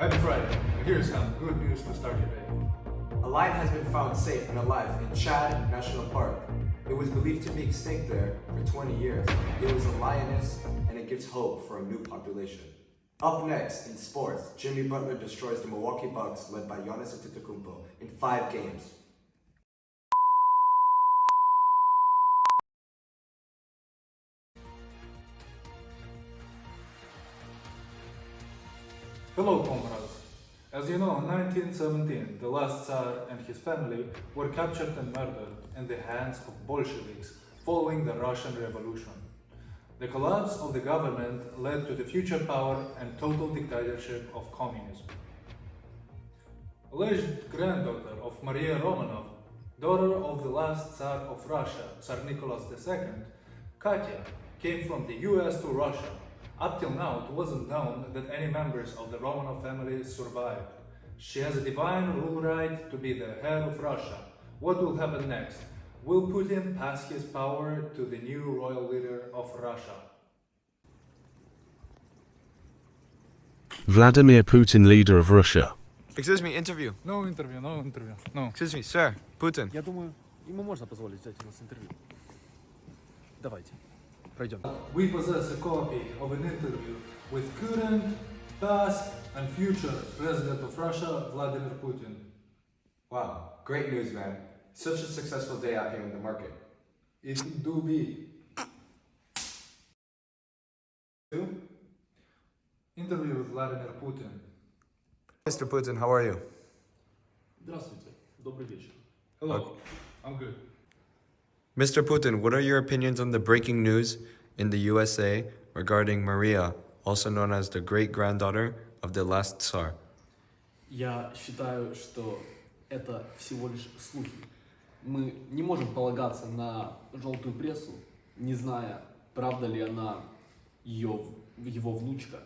Happy Friday. Here's some good news to start your day. A lion has been found safe and alive in Chad National Park. It was believed to be extinct there for 20 years. It was a lioness, and it gives hope for a new population. Up next, in sports, Jimmy Butler destroys the Milwaukee Bucks led by Giannis Antetokounmpo in 5 games. Hello, comrades. As you know, in 1917, the last Tsar and his family were captured and murdered in the hands of Bolsheviks following the Russian Revolution. The collapse of the government led to the future power and total dictatorship of communism. Alleged granddaughter of Maria Romanov, daughter of the last Tsar of Russia, Tsar Nicholas II, Katya, came from the US to Russia. Up till now, it wasn't known that any members of the Romanov family survived. She has a divine rule right to be the head of Russia. What will happen next? Will Putin pass his power to the new royal leader of Russia? Vladimir Putin, leader of Russia. Excuse me, interview. No interview, no. Excuse me, sir. Putin. Я думаю, ему можно позволить взять у нас интервью. Давайте, пройдем. We possess a copy of an interview with current, past, and future president of Russia, Vladimir Putin. Wow, great news, man. Such a successful day out here in the market. It do be. Interview with Vladimir Putin. Mr. Putin, how are you? Здравствуйте, добрый вечер. Hello, I'm good. Mr. Putin, what are your opinions on the breaking news in the USA regarding Maria, also known as the great-granddaughter of the last Tsar? Я считаю, что это всего лишь слухи. Мы не можем полагаться на желтую прессу, не зная, правда ли она его внучка.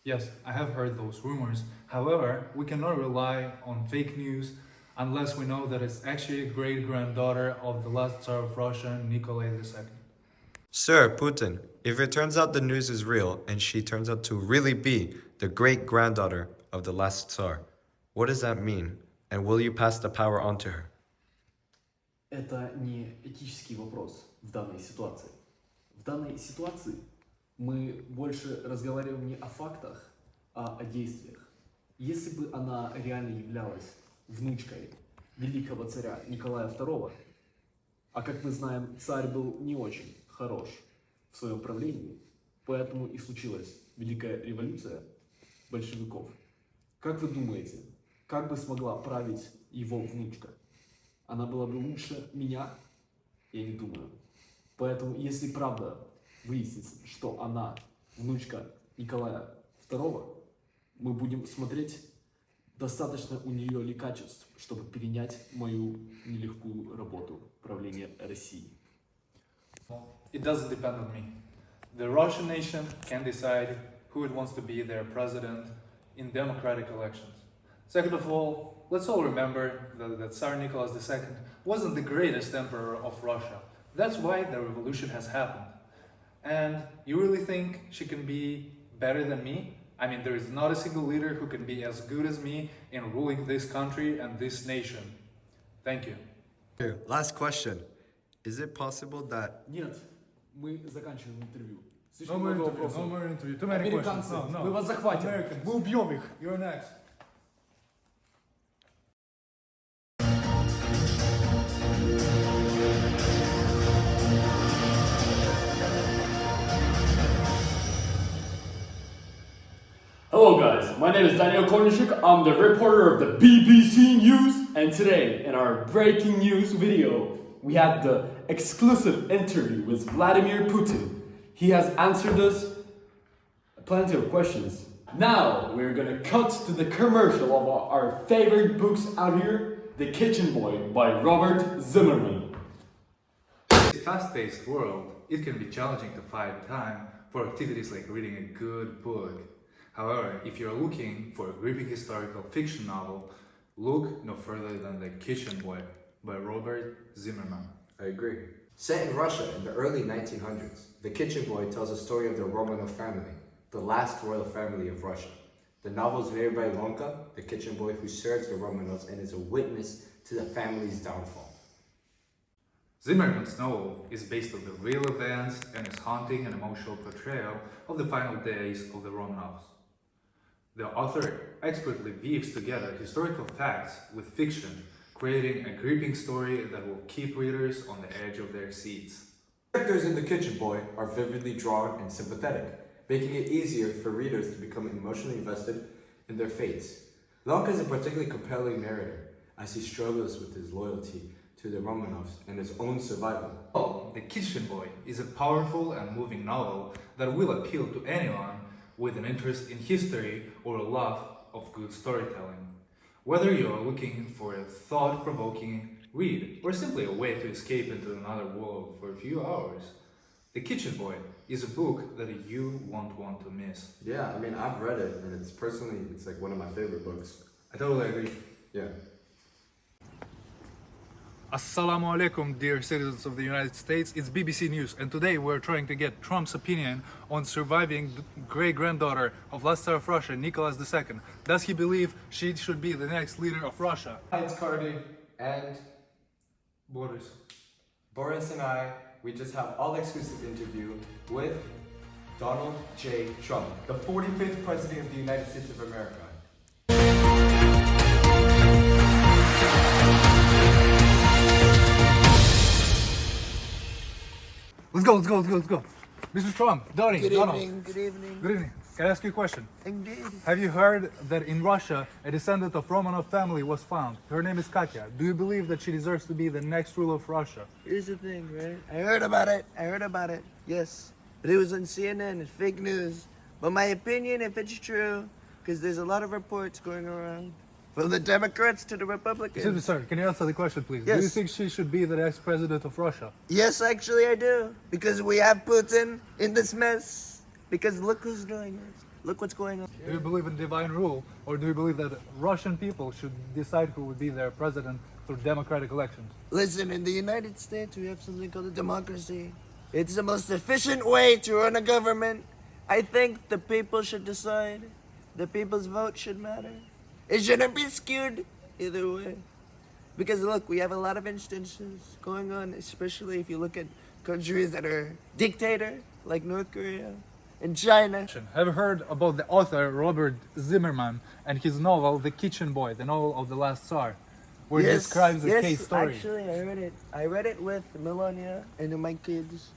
Yes, I have heard those rumors. However, we cannot rely on fake news unless we know that it's actually a great-granddaughter of the last Tsar of Russia, Nikolai II. Sir, Putin, if it turns out the news is real and she turns out to really be the great-granddaughter of the last Tsar, what does that mean? And will you pass the power on to her? Это не этический вопрос в данной ситуации. В данной ситуации мы больше разговариваем не о фактах, а о действиях. Если бы она реально являлась внучкой великого царя Николая II, а как мы знаем, царь был не очень хорош в своем правлении, поэтому и случилась Великая революция большевиков. Как вы думаете, как бы смогла править его внучка? Она была бы лучше меня? Я не думаю. Поэтому, если правда выяснится, что она внучка Николая II, мы будем смотреть, достаточно у нее ли качеств, чтобы перенять мою нелегкую работу правления России. It doesn't depend on me. The Russian nation can decide who it wants to be their president in democratic elections. Second of all, let's all remember that Tsar Nicholas II wasn't the greatest emperor of Russia. That's why the revolution has happened. And you really think she can be better than me? I mean, there is not a single leader who can be as good as me in ruling this country and this nation. Thank you. Last question. Is it possible that... Нет, мы заканчиваем интервью. No Слишком more много interview, вопросов. no more interview. Too many questions. Американцы, No, мы no. вас захватим, Americans. мы убьем их. You're next. Hello guys, my name is Daniel Kornishuk, I'm the reporter of the BBC News, and today in our breaking news video, we had the exclusive interview with Vladimir Putin. He has answered us plenty of questions. Now we're gonna cut to the commercial of our favorite books out here, The Kitchen Boy by Robert Zimmerman. In this fast-paced world, it can be challenging to find time for activities like reading a good book. However, if you're looking for a gripping historical fiction novel, look no further than The Kitchen Boy by Robert Zimmerman. I agree. Set in Russia in the early 1900s, The Kitchen Boy tells the story of the Romanov family, the last royal family of Russia. The novel is narrated by Lonka, the kitchen boy who serves the Romanovs and is a witness to the family's downfall. Zimmerman's novel is based on the real events and is haunting and emotional portrayal of the final days of the Romanovs. The author expertly weaves together historical facts with fiction, creating a gripping story that will keep readers on the edge of their seats. Characters in The Kitchen Boy are vividly drawn and sympathetic, making it easier for readers to become emotionally invested in their fates. Lonka is a particularly compelling narrator as he struggles with his loyalty to the Romanovs and his own survival. The Kitchen Boy is a powerful and moving novel that will appeal to anyone with an interest in history or a love of good storytelling. Whether you are looking for a thought-provoking read or simply a way to escape into another world for a few hours, The Kitchen Boy is a book that you won't want to miss. Yeah, I mean, I've read it and it's like one of my favorite books. I totally agree. Yeah. Assalamu alaikum, dear citizens of the United States. It's BBC News, and today we're trying to get Trump's opinion on surviving great-granddaughter of last Tsar of Russia, Nicholas II. Does he believe she should be the next leader of Russia? Hi, it's Cardi and Boris and I, we just have all-exclusive interview with Donald J. Trump, the 45th President of the United States of America. Let's go. Mr. Trump, Donald. Good evening. Good evening. Can I ask you a question? Indeed. Have you heard that in Russia, a descendant of Romanov family was found? Her name is Katya. Do you believe that she deserves to be the next ruler of Russia? Here's the thing, right? I heard about it. Yes. But it was on CNN. It's fake news. But my opinion, if it's true, because there's a lot of reports going around, from the Democrats to the Republicans. Excuse me, sir. Can you answer the question, please? Yes. Do you think she should be the next president of Russia? Yes, actually I do. Because we have Putin in this mess. Because look who's doing it. Look what's going on. Do you believe in divine rule, or do you believe that Russian people should decide who would be their president through democratic elections? Listen, in the United States, we have something called a democracy. It's the most efficient way to run a government. I think the people should decide. The people's vote should matter. It shouldn't be skewed either way. Because look, we have a lot of instances going on, especially if you look at countries that are dictator, like North Korea and China. Have you heard about the author Robert Zimmerman and his novel The Kitchen Boy, the novel of the last Tsar, where he describes the case story? Actually, I read it. I read it with Melania and my kids.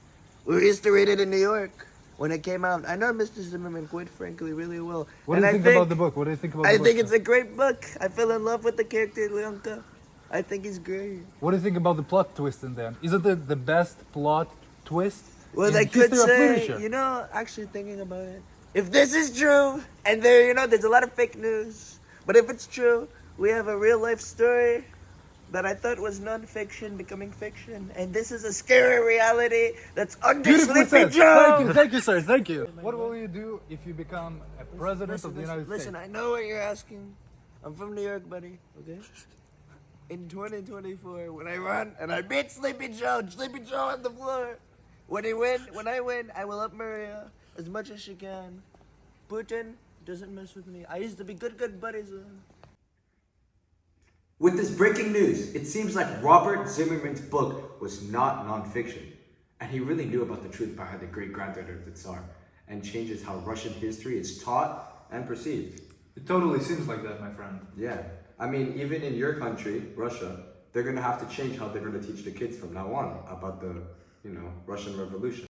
We used to read it in New York when it came out. I know Mr. Zimmerman, quite frankly, really well. What do you think about the book? What do you think about the I book? think it's a great book. I fell in love with the character Leonka. I think he's great. What do you think about the plot twist in there? Isn't it the best plot twist Well, in they history could of say, literature? you know, actually thinking about it, if this is true, and there, you know, there's a lot of fake news, but if it's true, we have a real life story that I thought was non-fiction becoming fiction, and this is a scary reality that's under Beautifully Sleepy said. Joe. Thank you, sir. Thank you. What will you do if you become a president of the United Listen, States? I know what you're asking. I'm from New York, buddy, okay? In 2024, when I run and I beat Sleepy Joe on the floor, when I win, I will up Maria as much as she can. Putin doesn't mess with me. I used to be good buddies with him. With this breaking news, it seems like Robert Zimmerman's book was not nonfiction, and he really knew about the truth behind the great-granddaughter of the Tsar, and changes how Russian history is taught and perceived. It totally seems like that, my friend. Yeah, I mean, even in your country, Russia, they're gonna have to change how they're gonna teach the kids from now on about the, Russian Revolution.